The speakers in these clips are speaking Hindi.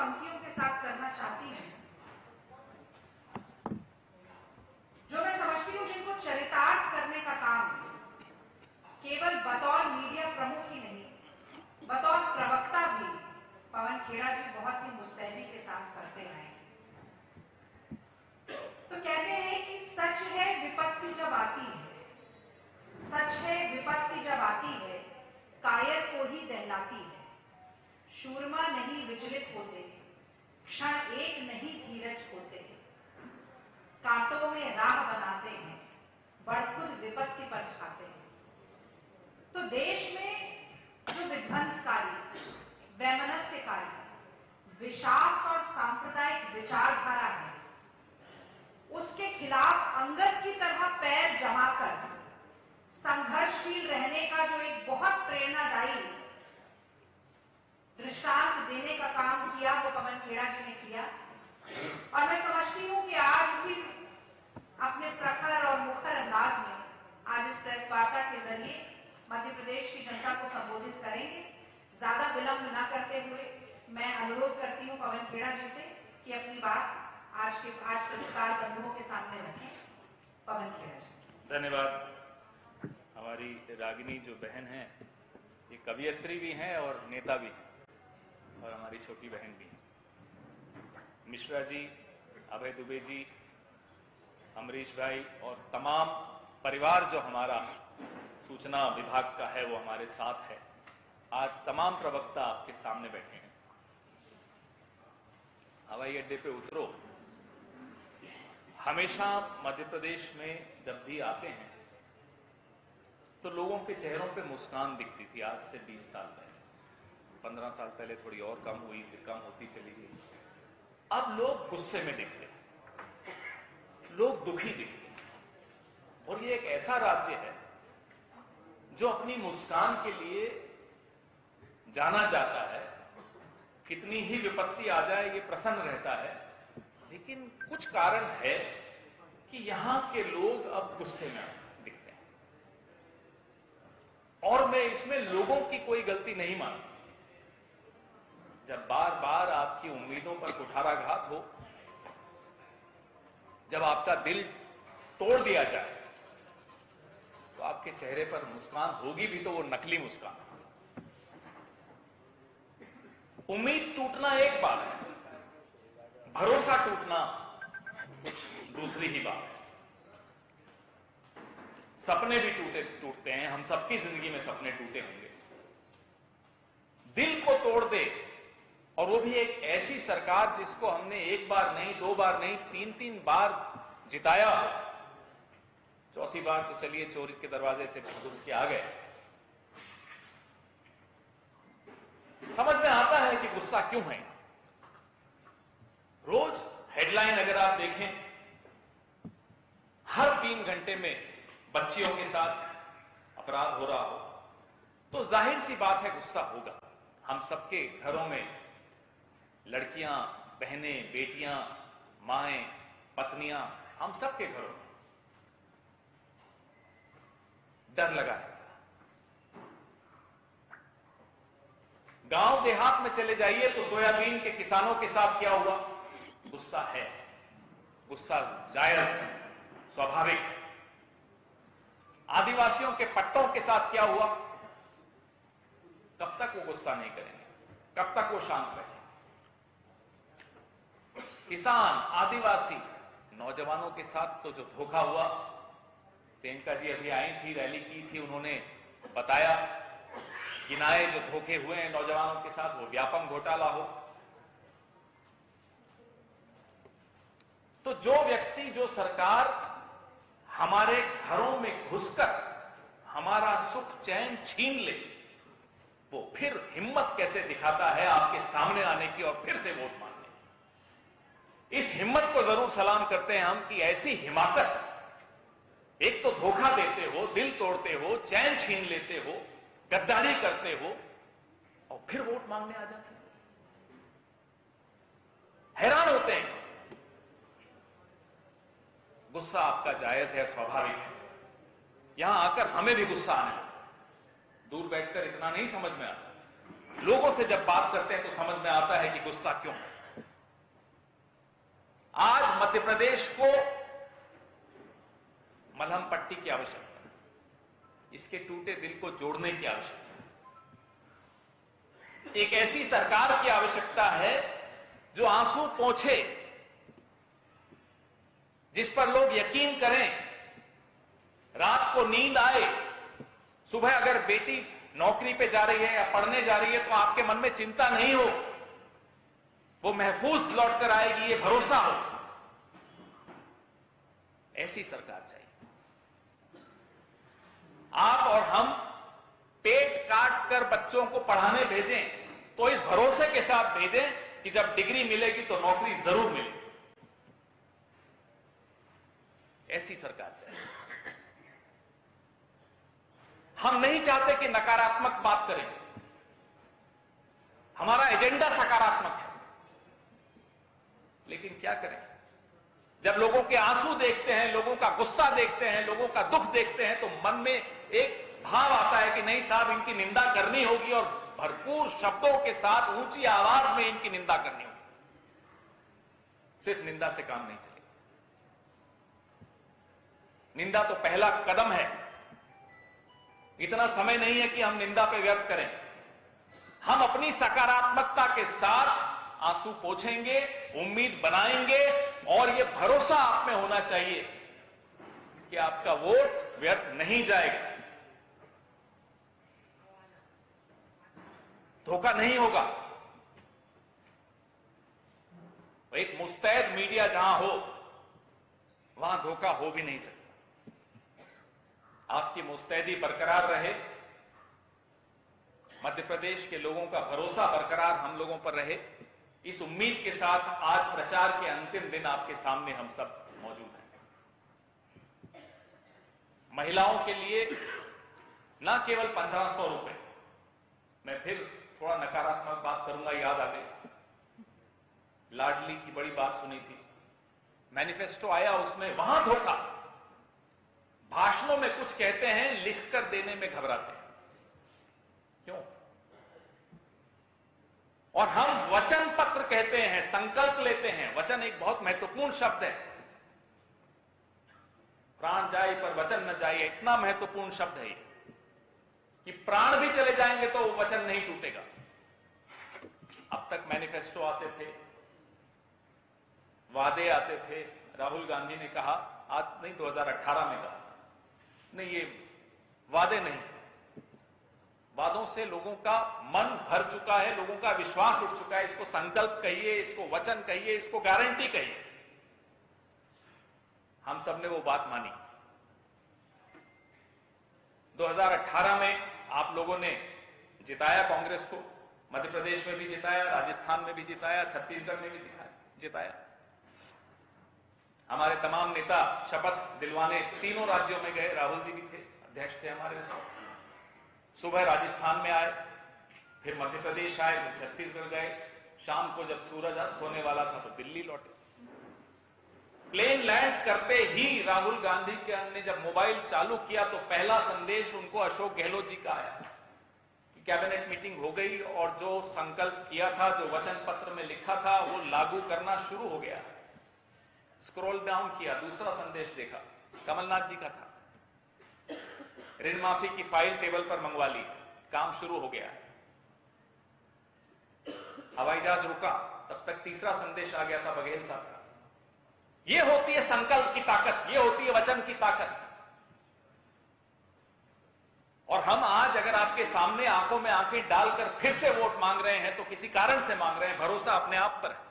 पंक्तियों के साथ करना चाहती हूं, जो मैं समझती हूं जिनको चरितार्थ करने का काम केवल बतौर मीडिया प्रमुख ही नहीं, बतौर प्रवक्ता भी पवन खेड़ा जी बहुत ही मुस्तैदी के साथ करते आए। तो कहते हैं कि सच है विपत्ति जब आती है, सच है विपत्ति जब आती है, कायर को ही दहलाती है। शूरमा नहीं विचलित होते, क्षण एक नहीं धीरज होते, कांटों में राह बनाते हैं, बढ़ खुद विपत्ति पर छाते हैं। तो देश में जो विध्वंसकारी, वैमनस्यकारी, विषाक्त और सांप्रदायिक विचारधारा है, उसके खिलाफ अंगद की तरह पैर जमाकर संघर्षशील रहने का जो एक बहुत प्रेरणादायी दृष्टांत देने का काम किया वो पवन खेड़ा जी ने किया। और मैं समझती हूं कि आज उसी अपने प्रखर और मुखर अंदाज में आज इस प्रेस वार्ता के जरिए मध्य प्रदेश की जनता को संबोधित करेंगे। ज्यादा विलंब न करते हुए मैं अनुरोध करती हूं पवन खेड़ा जी से कि अपनी बात आज पत्रकार बंधुओं के सामने रखें। पवन खेड़ा जी। धन्यवाद। हमारी रागिनी जो बहन है ये कवियत्री भी हैं और नेता भी हैं और हमारी छोटी बहन भी है। मिश्रा जी, अभय दुबे जी, अमरीश भाई और तमाम परिवार जो हमारा सूचना विभाग का है वो हमारे साथ है। आज तमाम प्रवक्ता आपके सामने बैठे हैं। हवाई अड्डे पे उतरो, हमेशा मध्य प्रदेश में जब भी आते हैं तो लोगों के चेहरों पे मुस्कान दिखती थी। आज से 20 साल पहले, 15 साल पहले थोड़ी और कम हुई, फिर कम होती चली गई। अब लोग गुस्से में दिखते हैं, लोग दुखी दिखते हैं। और ये एक ऐसा राज्य है जो अपनी मुस्कान के लिए जाना जाता है। कितनी ही विपत्ति आ जाए ये प्रसन्न रहता है, लेकिन कुछ कारण है कि यहां के लोग अब गुस्से में दिखते हैं। और मैं इसमें लोगों की कोई गलती नहीं मानती। जब बार बार आपकी उम्मीदों पर कुठाराघात हो, जब आपका दिल तोड़ दिया जाए, तो आपके चेहरे पर मुस्कान होगी भी तो वो नकली मुस्कान। उम्मीद टूटना एक बात है, भरोसा टूटना कुछ दूसरी ही बात है। सपने भी टूटते हैं, हम सबकी जिंदगी में सपने टूटे होंगे। दिल को तोड़ दे, और वो भी एक ऐसी सरकार जिसको हमने एक बार नहीं, 2 बार नहीं, 3-3 बार जिताया। चौथी बार तो चलिए चोरी के दरवाजे से घुस के आ गए। समझ में आता है कि गुस्सा क्यों है। रोज हेडलाइन अगर आप देखें, हर 3 घंटे में बच्चियों के साथ अपराध हो रहा हो, तो जाहिर सी बात है गुस्सा होगा। हम सबके घरों में लड़कियां, बहनें, बेटियां, माएं, पत्नियां, हम सबके घरों में डर लगा रहता है। गांव देहात में चले जाइए तो सोयाबीन के किसानों के साथ क्या हुआ? गुस्सा है, गुस्सा जायज है, स्वाभाविक है। आदिवासियों के पट्टों के साथ क्या हुआ? कब तक वो गुस्सा नहीं करेंगे? कब तक वो शांत बैठेंगे? किसान, आदिवासी, नौजवानों के साथ तो जो धोखा हुआ, प्रियंका जी अभी आई थी, रैली की थी, उन्होंने बताया गिनाए जो धोखे हुए हैं नौजवानों के साथ, वो व्यापम घोटाला हो। तो जो व्यक्ति, जो सरकार हमारे घरों में घुसकर हमारा सुख चैन छीन ले, वो फिर हिम्मत कैसे दिखाता है आपके सामने आने की और फिर से वोट मांगने की। इस हिम्मत को जरूर सलाम करते हैं हम कि ऐसी हिमाकत, एक तो धोखा देते हो, दिल तोड़ते हो, चैन छीन लेते हो, गद्दारी करते हो और फिर वोट मांगने आ जाते हो। हैरान होते हैं। गुस्सा आपका जायज है, स्वाभाविक है। यहां आकर हमें भी गुस्सा आने लगता है। दूर बैठकर इतना नहीं समझ में आता, लोगों से जब बात करते हैं तो समझ में आता है कि गुस्सा क्यों है। आज मध्य प्रदेश को मलहम पट्टी की आवश्यकता है, इसके टूटे दिल को जोड़ने की आवश्यकता है। एक ऐसी सरकार की आवश्यकता है जो आंसू पोंछे, जिस पर लोग यकीन करें, रात को नींद आए, सुबह अगर बेटी नौकरी पे जा रही है या पढ़ने जा रही है तो आपके मन में चिंता नहीं हो, वो महफूज लौटकर आएगी, ये भरोसा हो। ऐसी सरकार चाहिए। आप और हम पेट काट कर बच्चों को पढ़ाने भेजें तो इस भरोसे के साथ भेजें कि जब डिग्री मिलेगी तो नौकरी जरूर मिलेगी। ऐसी सरकार चाहिए। हम नहीं चाहते कि नकारात्मक बात करें, हमारा एजेंडा सकारात्मक है, लेकिन क्या करें, जब लोगों के आंसू देखते हैं, लोगों का गुस्सा देखते हैं, लोगों का दुख देखते हैं, तो मन में एक भाव आता है कि नहीं साहब, इनकी निंदा करनी होगी और भरपूर शब्दों के साथ ऊंची आवाज में इनकी निंदा करनी होगी। सिर्फ निंदा से काम नहीं चलेगा। निंदा तो पहला कदम है। इतना समय नहीं है कि हम निंदा पे व्यर्थ करें। हम अपनी सकारात्मकता के साथ आंसू पोंछेंगे, उम्मीद बनाएंगे, और यह भरोसा आप में होना चाहिए कि आपका वोट व्यर्थ नहीं जाएगा, धोखा नहीं होगा। एक मुस्तैद मीडिया जहां हो, वहां धोखा हो भी नहीं सकता। आपकी मुस्तैदी बरकरार रहे, मध्य प्रदेश के लोगों का भरोसा बरकरार हम लोगों पर रहे, इस उम्मीद के साथ आज प्रचार के अंतिम दिन आपके सामने हम सब मौजूद हैं। महिलाओं के लिए ना केवल 1500 रुपए, मैं फिर थोड़ा नकारात्मक बात करूंगा, याद आ गई, लाडली की बड़ी बात सुनी थी, मैनिफेस्टो आया, उसमें वहां धोखा। भाषणों में कुछ कहते हैं, लिखकर देने में घबराते हैं। क्यों? और हम वचन पत्र कहते हैं, संकल्प लेते हैं। वचन एक बहुत महत्वपूर्ण शब्द है। प्राण जाए पर वचन न जाए, इतना महत्वपूर्ण शब्द है ये कि प्राण भी चले जाएंगे तो वचन नहीं टूटेगा। अब तक मैनिफेस्टो आते थे, वादे आते थे। राहुल गांधी ने कहा, आज नहीं 2018 में कहा, नहीं ये वादे नहीं, वादों से लोगों का मन भर चुका है, लोगों का विश्वास उठ चुका है। इसको संकल्प कहिए, इसको वचन कहिए, इसको गारंटी कहिए। हम सब ने वो बात मानी। 2018 में आप लोगों ने जिताया कांग्रेस को, मध्य प्रदेश में भी जिताया, राजस्थान में भी जिताया, छत्तीसगढ़ में भी जिताया। हमारे तमाम नेता शपथ दिलवाने तीनों राज्यों में गए, राहुल जी भी थे, अध्यक्ष थे हमारे साथ। सुबह राजस्थान में आए, फिर मध्य प्रदेश आए, फिर छत्तीसगढ़ गए। शाम को जब सूरज अस्त होने वाला था तो दिल्ली लौटे। प्लेन लैंड करते ही राहुल गांधी के ने जब मोबाइल चालू किया तो पहला संदेश उनको अशोक गहलोत जी का आया कि कैबिनेट मीटिंग हो गई और जो संकल्प किया था, जो वचन पत्र में लिखा था, वो लागू करना शुरू हो गया। स्क्रॉल डाउन किया, दूसरा संदेश देखा, कमलनाथ जी का था। ऋण माफी की फाइल टेबल पर मंगवा ली, काम शुरू हो गया है। हवाई जहाज रुका, तब तक तीसरा संदेश आ गया था बघेल साहब का। ये होती है संकल्प की ताकत, ये होती है वचन की ताकत। और हम आज अगर आपके सामने आंखों में आंखें डालकर फिर से वोट मांग रहे हैं तो किसी कारण से मांग रहे हैं, भरोसा अपने आप पर है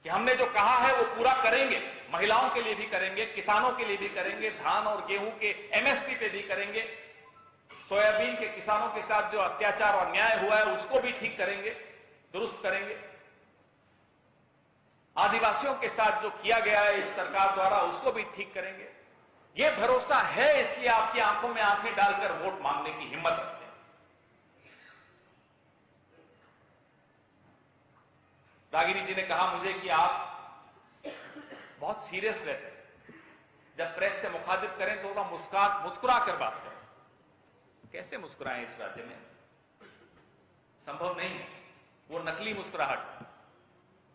कि हमने जो कहा है वो पूरा करेंगे। महिलाओं के लिए भी करेंगे, किसानों के लिए भी करेंगे, धान और गेहूं के एमएसपी पे भी करेंगे, सोयाबीन के किसानों के साथ जो अत्याचार और अन्याय हुआ है उसको भी ठीक करेंगे, दुरुस्त करेंगे। आदिवासियों के साथ जो किया गया है इस सरकार द्वारा उसको भी ठीक करेंगे। यह भरोसा है, इसलिए आपकी आंखों में आंखें डालकर वोट मांगने की हिम्मत रखते हैं। रागिनी जी ने कहा मुझे कि आप बहुत सीरियस रहते हैं, जब प्रेस से मुखातिब करें तो थोड़ा मुस्कुरा कर बात करें। कैसे मुस्कुराएं इस राज्य में? संभव नहीं है, वो नकली मुस्कुराहट।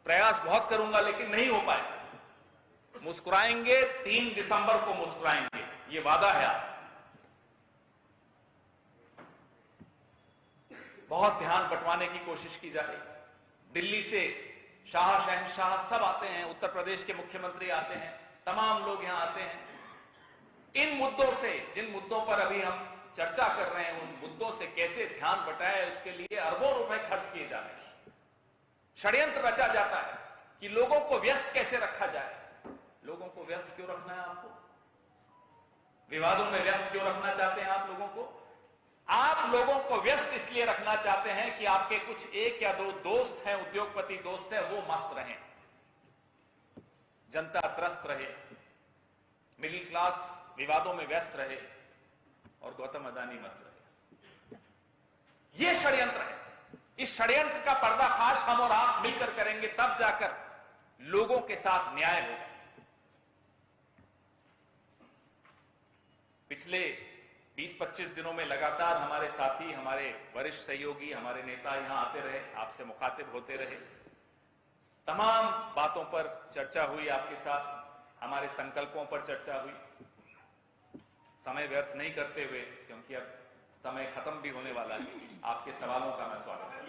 प्रयास बहुत करूंगा लेकिन नहीं हो पाए। मुस्कुराएंगे, 3 दिसंबर को मुस्कुराएंगे, ये वादा है आप। बहुत ध्यान बंटवाने की कोशिश की जा रही। दिल्ली से शाह शहंशाह सब आते हैं, उत्तर प्रदेश के मुख्यमंत्री आते हैं, तमाम लोग यहां आते हैं। इन मुद्दों से, जिन मुद्दों पर अभी हम चर्चा कर रहे हैं, उन मुद्दों से कैसे ध्यान बटाए, उसके लिए अरबों रुपए खर्च किए जा रहे हैं। षड्यंत्र रचा जाता है कि लोगों को व्यस्त कैसे रखा जाए। लोगों को व्यस्त क्यों रखना है आपको? विवादों में व्यस्त क्यों रखना चाहते हैं आप लोगों को? आप लोगों को व्यस्त इसलिए रखना चाहते हैं कि आपके कुछ 1 या 2 दोस्त हैं, उद्योगपति दोस्त हैं, वो मस्त रहें, जनता त्रस्त रहे, मिडिल क्लास विवादों में व्यस्त रहे और गौतम अदानी मस्त रहे। यह षड्यंत्र है। इस षड्यंत्र का पर्दाफाश हम और आप मिलकर करेंगे, तब जाकर लोगों के साथ न्याय होगा। पिछले 20-25 दिनों में लगातार हमारे साथी, हमारे वरिष्ठ सहयोगी, हमारे नेता यहां आते रहे, आपसे मुखातिब होते रहे, तमाम बातों पर चर्चा हुई आपके साथ, हमारे संकल्पों पर चर्चा हुई। समय व्यर्थ नहीं करते हुए, क्योंकि अब समय खत्म भी होने वाला है, आपके सवालों का मैं स्वागत करता हूं।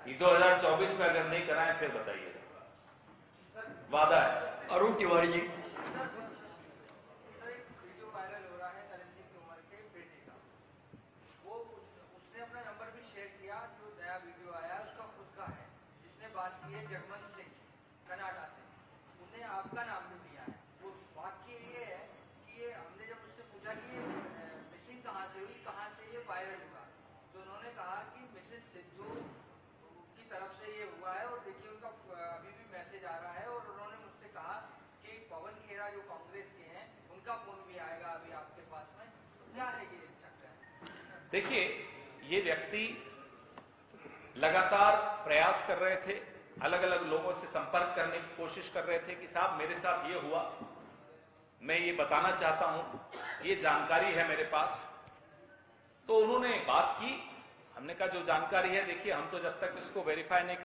ये 2024 में अगर नहीं कराएं फिर बताइए, वादा है। अरुण तिवारी जी। वीडियो वायरल हो रहा है नरेंद्र तोमर के बेटे का, वो उसने अपना नंबर भी शेयर किया। जो नया वीडियो आया उसका खुद का है, जिसने बात की है जगमन सिंह कनाडा से, उन्हें आपका नाम भी दिया है। वो वाक्य ये है कि ये हमने जब उससे पूछा कि ये मिसिंग कहाँ से हुई, कहाँ से ये वायरल हुआ, तो उन्होंने कहा कि मिसेस सिद्धू की तरफ से ये हुआ है। और देखिए उनका अभी भी मैसेज आ रहा है। और उन्होंने मुझसे कहा कि पवन खेरा जो कांग्रेस के हैं, उनका फोन भी आएगा अभी आपके पास में। क्या है ये चक्कर? देखिए, ये व्यक्ति लगातार प्रयास कर रहे थे, अलग अलग लोगों से संपर्क करने की कोशिश कर रहे थे कि साहब मेरे साथ ये हुआ, मैं ये बताना चाहता हूं, ये जानकारी है मेरे पास। तो उन्होंने बात की, हमने कहा जो जानकारी है, देखिए हम तो जब तक इसको वेरीफाई नहीं